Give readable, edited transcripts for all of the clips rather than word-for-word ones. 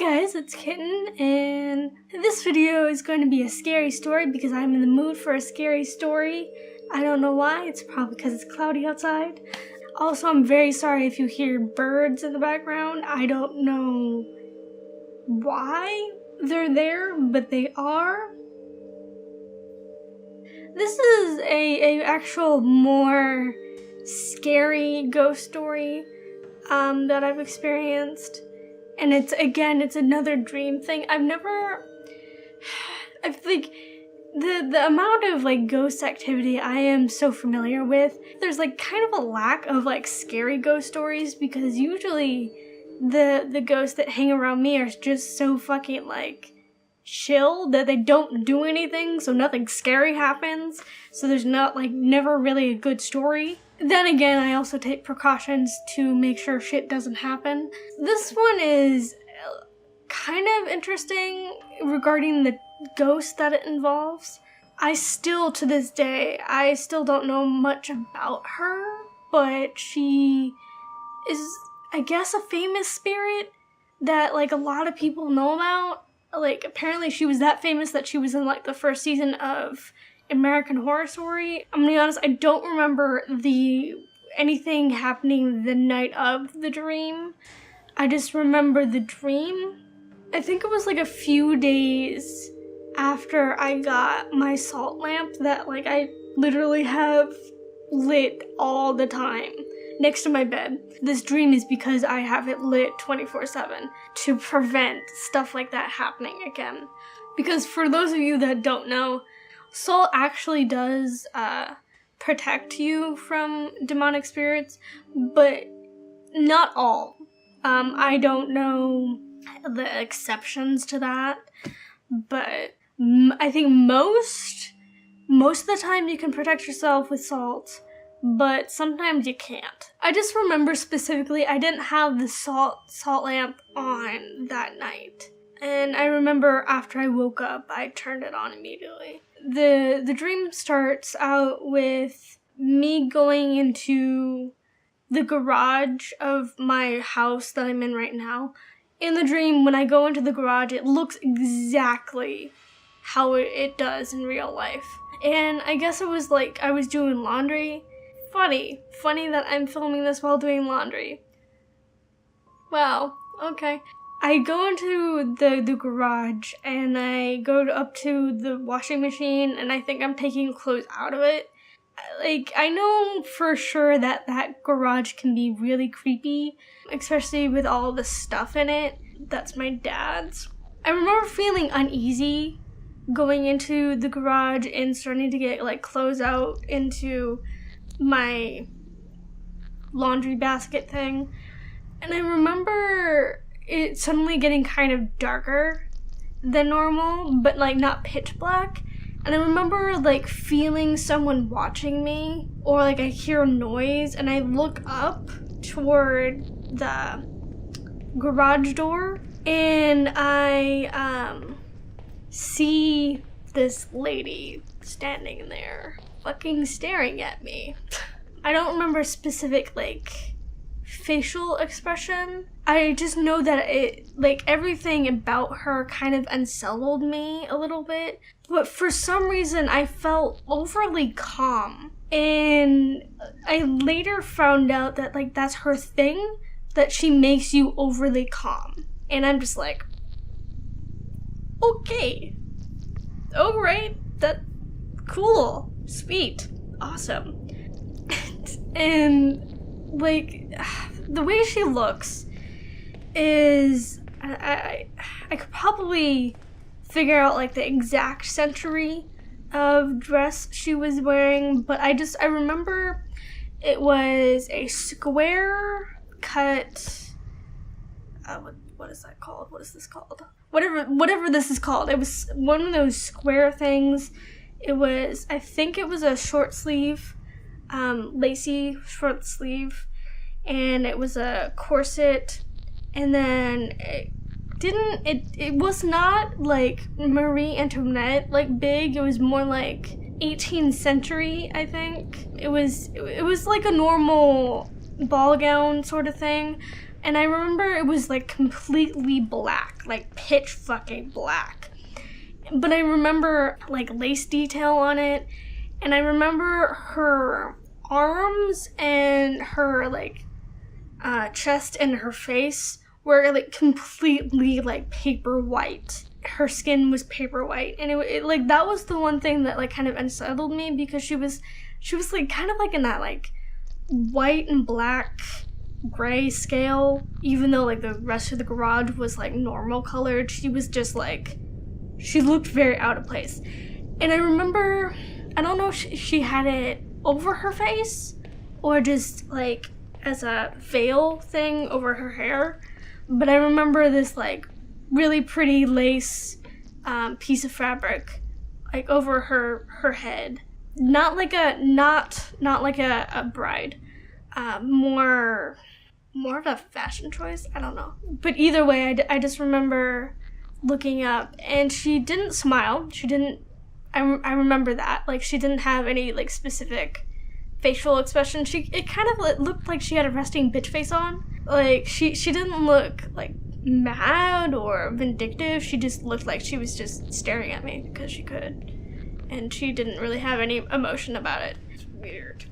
guys, it's Kitten, and this video is going to be a scary story because I'm in the mood for a scary story. I don't know why, it's probably because it's cloudy outside. Also, I'm very sorry if you hear birds in the background. I don't know why they're there, but they are. This is a actual more scary ghost story that I've experienced. And it's another dream thing. I think the amount of like ghost activity I am so familiar with, there's like kind of a lack of like scary ghost stories because usually the ghosts that hang around me are just so fucking like chill that they don't do anything, so nothing scary happens. So there's never really a good story. Then again, I also take precautions to make sure shit doesn't happen. This one is kind of interesting regarding the ghost that it involves. To this day, I still don't know much about her, but she is, I guess, a famous spirit that like a lot of people know about. Like, apparently she was that famous that she was in like the first season of American Horror Story. I'm gonna be honest, I don't remember anything happening the night of the dream. I just remember the dream. I think it was like a few days after I got my salt lamp that like I literally have lit all the time next to my bed. This dream is because I have it lit 24/7 to prevent stuff like that happening again. Because for those of you that don't know, salt actually does protect you from demonic spirits, but not all. I don't know the exceptions to that, but I think most of the time you can protect yourself with salt, but sometimes you can't. I just remember specifically I didn't have the salt lamp on that night. And I remember after I woke up, I turned it on immediately. The dream starts out with me going into the garage of my house that I'm in right now. In the dream, when I go into the garage, it looks exactly how it does in real life. And I guess it was like I was doing laundry. Funny that I'm filming this while doing laundry. Wow, okay. I go into the garage and I go up to the washing machine and I think I'm taking clothes out of it. Like, I know for sure that garage can be really creepy, especially with all the stuff in it. That's my dad's. I remember feeling uneasy going into the garage and starting to get like clothes out into my laundry basket thing. And I remember it suddenly getting kind of darker than normal, but like not pitch black. And I remember like feeling someone watching me, or like I hear a noise and I look up toward the garage door and I see this lady standing there fucking staring at me. I don't remember specific like facial expression. I just know that everything about her kind of unsettled me a little bit. But for some reason, I felt overly calm. And I later found out that like that's her thing, that she makes you overly calm. And I'm just like, okay. Oh, right. That cool. Sweet. Awesome. And like the way she looks is I could probably figure out like the exact century of dress she was wearing, but I remember it was a square cut what is that called? What is this called? Whatever this is called. It was one of those square things. I think it was a short sleeve, lacy short sleeve, and it was a corset, and then it was not like Marie Antoinette like big. It was more like 18th century, I think. It was like a normal ball gown sort of thing, And I remember it was like completely black, like pitch fucking black. But I remember like lace detail on it, and I remember her arms and her like chest and her face were like completely like paper white. Her skin was paper white, and it like that was the one thing that like kind of unsettled me, because she was like kind of like in that like white and black gray scale, even though like the rest of the garage was like normal colored. She was just like, she looked very out of place. And I remember, I don't know if she had it over her face or just like as a veil thing over her hair, but I remember this like really pretty lace piece of fabric like over her head. Not like a bride, more of a fashion choice, I don't know. But either way, I just remember looking up, and she didn't smile. She didn't, I remember that. Like, she didn't have any, like, specific facial expression. It kind of looked like she had a resting bitch face on. Like, she didn't look, like, mad or vindictive. She just looked like she was just staring at me because she could. And she didn't really have any emotion about it. It's weird.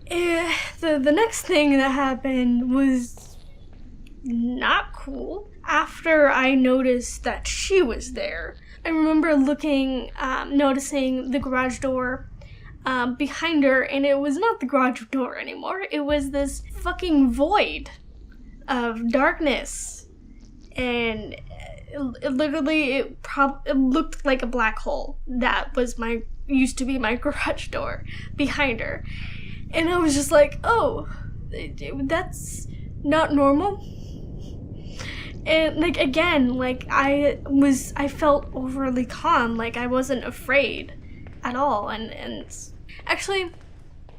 The next thing that happened was not cool. After I noticed that she was there, I remember noticing the garage door behind her, and it was not the garage door anymore. It was this fucking void of darkness, and it looked like a black hole. That was used to be my garage door behind her. And I was just like, oh, that's not normal. And like, again, like I felt overly calm, like I wasn't afraid at all. And actually,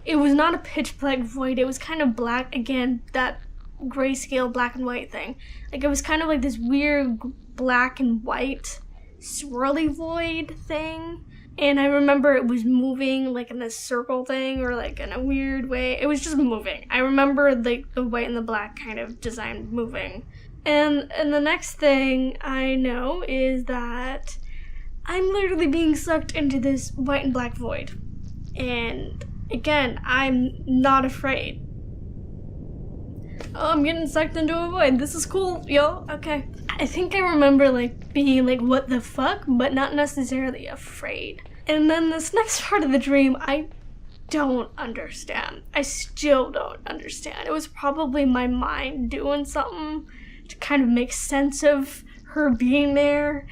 it was not a pitch black void. It was kind of black, again, that grayscale black and white thing. Like, it was kind of like this weird black and white swirly void thing. And I remember it was moving like in this circle thing, or like in a weird way. It was just moving. I remember like the white and the black kind of design moving. And the next thing I know is that I'm literally being sucked into this white and black void. And again, I'm not afraid. Oh, I'm getting sucked into a void. This is cool, yo. Okay. I think I remember like being like, what the fuck? But not necessarily afraid. And then this next part of the dream, I don't understand. I still don't understand. It was probably my mind doing something to kind of make sense of her being there.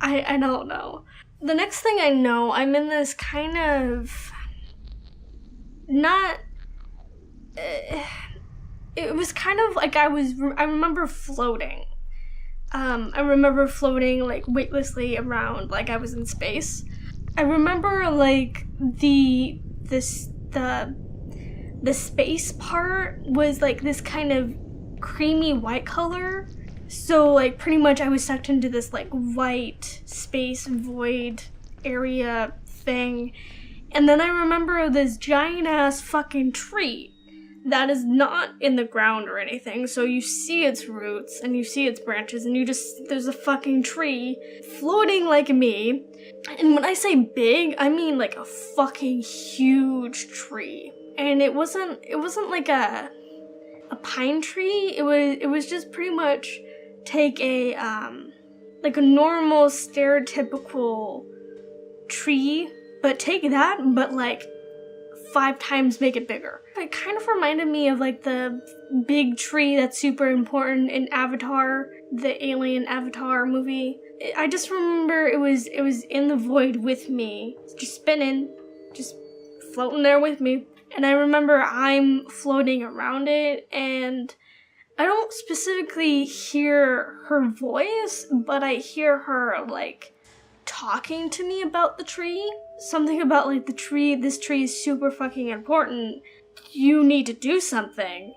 I don't know. The next thing I know, I'm in this kind of not... it was kind of like I remember floating. I remember floating like weightlessly around like I was in space. I remember like the space part was like this kind of creamy white color. So like pretty much I was sucked into this like white space void area thing. And then I remember this giant ass fucking tree that is not in the ground or anything, so you see its roots and you see its branches, and there's a fucking tree floating like me. And when I say big, I mean like a fucking huge tree. And it wasn't like a pine tree. It was just pretty much take a like a normal stereotypical tree, but take that, but like 5 times make it bigger. It kind of reminded me of like the big tree that's super important in Avatar, the alien Avatar movie. I just remember it was in the void with me, just spinning, just floating there with me. And I remember I'm floating around it, and I don't specifically hear her voice, but I hear her like talking to me about the tree. Something about like this tree is super fucking important. You need to do something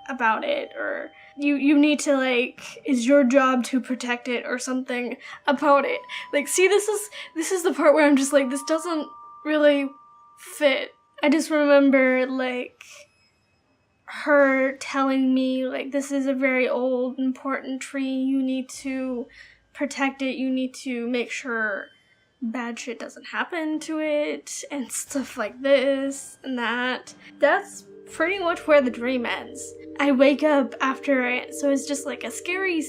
about it, or you need to like, it's your job to protect it or something about it. Like, see, this is the part where I'm just like, this doesn't really fit. I just remember like her telling me, like, this is a very old, important tree, you need to protect it, you need to make sure bad shit doesn't happen to it, and stuff like this and that. That's pretty much where the dream ends. I wake up after it, so it's just like a scary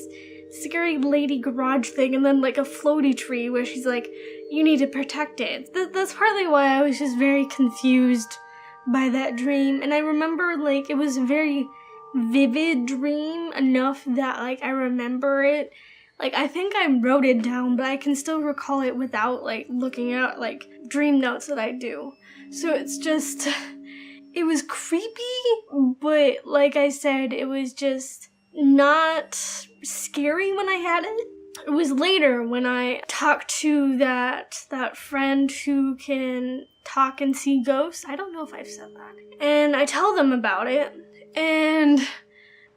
lady garage thing, and then like a floaty tree where she's like, you need to protect it. That's partly why I was just very confused by that dream. And I remember, like, it was a very vivid dream enough that, like, I remember it. Like, I think I wrote it down, but I can still recall it without, like, looking at, like, dream notes that I do. So it's just, it was creepy, but like I said, it was just not scary when I had it. It was later when I talked to that friend who can talk and see ghosts. I don't know if I've said that. And I tell them about it, and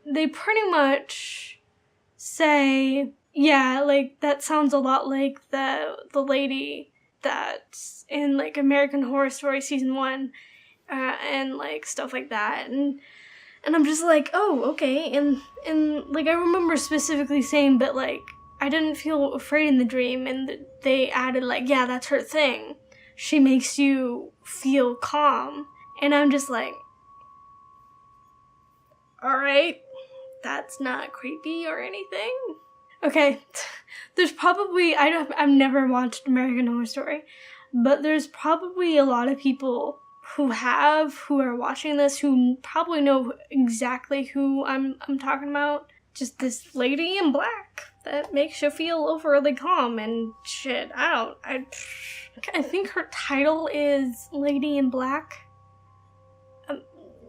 they pretty much say, yeah, like, that sounds a lot like the lady that's in, like, American Horror Story Season 1, and, like, stuff like that. And I'm just like, oh, okay. And like, I remember specifically saying, but, like, I didn't feel afraid in the dream, and they added, like, yeah, that's her thing. She makes you feel calm. And I'm just like, alright, that's not creepy or anything. Okay, there's probably, I've never watched American Horror Story, but there's probably a lot of people who are watching this, who probably know exactly who I'm talking about. Just this lady in black that makes you feel overly calm and shit. I think her title is Lady in Black. I'm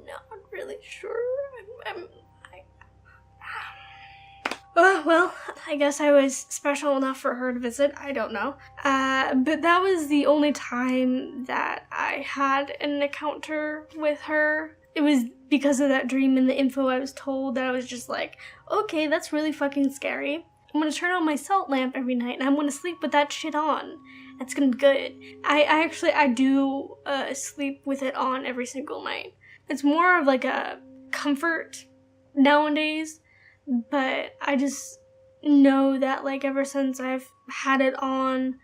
not really sure. Well, I guess I was special enough for her to visit. I don't know. But that was the only time that I had an encounter with her. It was because of that dream and the info I was told that I was just like, okay, that's really fucking scary. I'm gonna turn on my salt lamp every night and I'm gonna sleep with that shit on. That's gonna be good. I do sleep with it on every single night. It's more of like a comfort nowadays, but I just know that, like, ever since I've had it on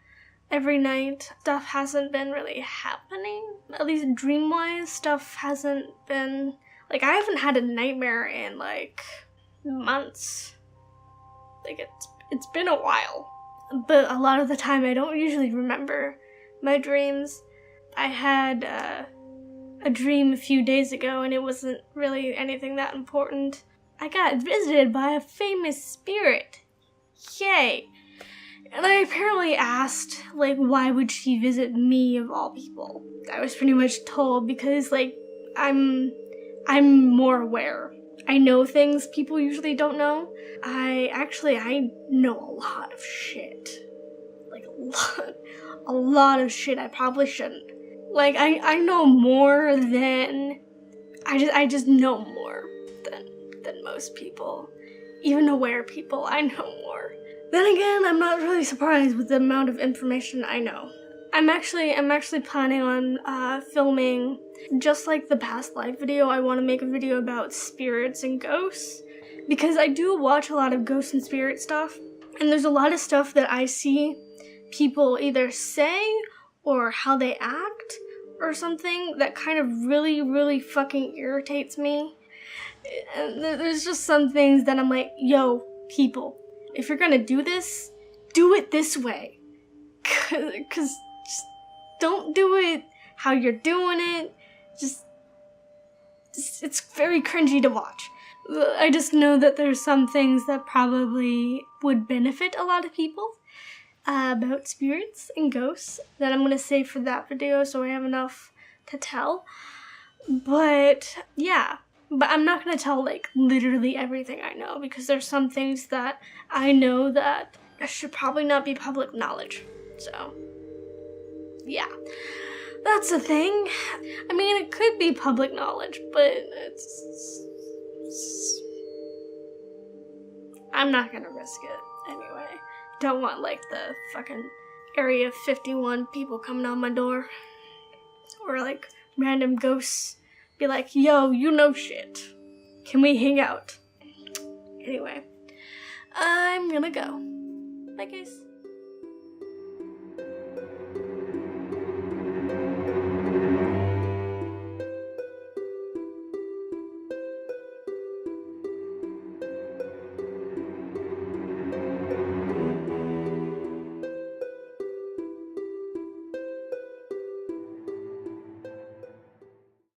every night, stuff hasn't been really happening. At least dream-wise, stuff hasn't been, like, I haven't had a nightmare in, like, months. Like, it's been a while. But a lot of the time, I don't usually remember my dreams. I had a dream a few days ago, and it wasn't really anything that important. I got visited by a famous spirit. Yay! And I apparently asked, like, why would she visit me of all people? I was pretty much told because, like, I'm more aware. I know things people usually don't know. I know a lot of shit. Like, a lot of shit I probably shouldn't. Like, I know more than, I just know more than most people. Even aware people, I know more. Then again, I'm not really surprised with the amount of information I know. I'm actually planning on filming, just like the past live video, I want to make a video about spirits and ghosts, because I do watch a lot of ghost and spirit stuff, and there's a lot of stuff that I see people either say or how they act or something that kind of really, really fucking irritates me. And there's just some things that I'm like, yo, people, if you're gonna do this, do it this way. Cause just don't do it how you're doing it. Just it's very cringy to watch. I just know that there's some things that probably would benefit a lot of people about spirits and ghosts that I'm gonna save for that video so I have enough to tell. But yeah. But I'm not going to tell, like, literally everything I know, because there's some things that I know that should probably not be public knowledge. So, yeah. That's the thing. I mean, it could be public knowledge, but I'm not going to risk it anyway. Don't want, like, the fucking Area 51 people coming on my door. Or, like, random ghosts be like, yo, you know shit. Can we hang out? Anyway, I'm gonna go. Bye guys.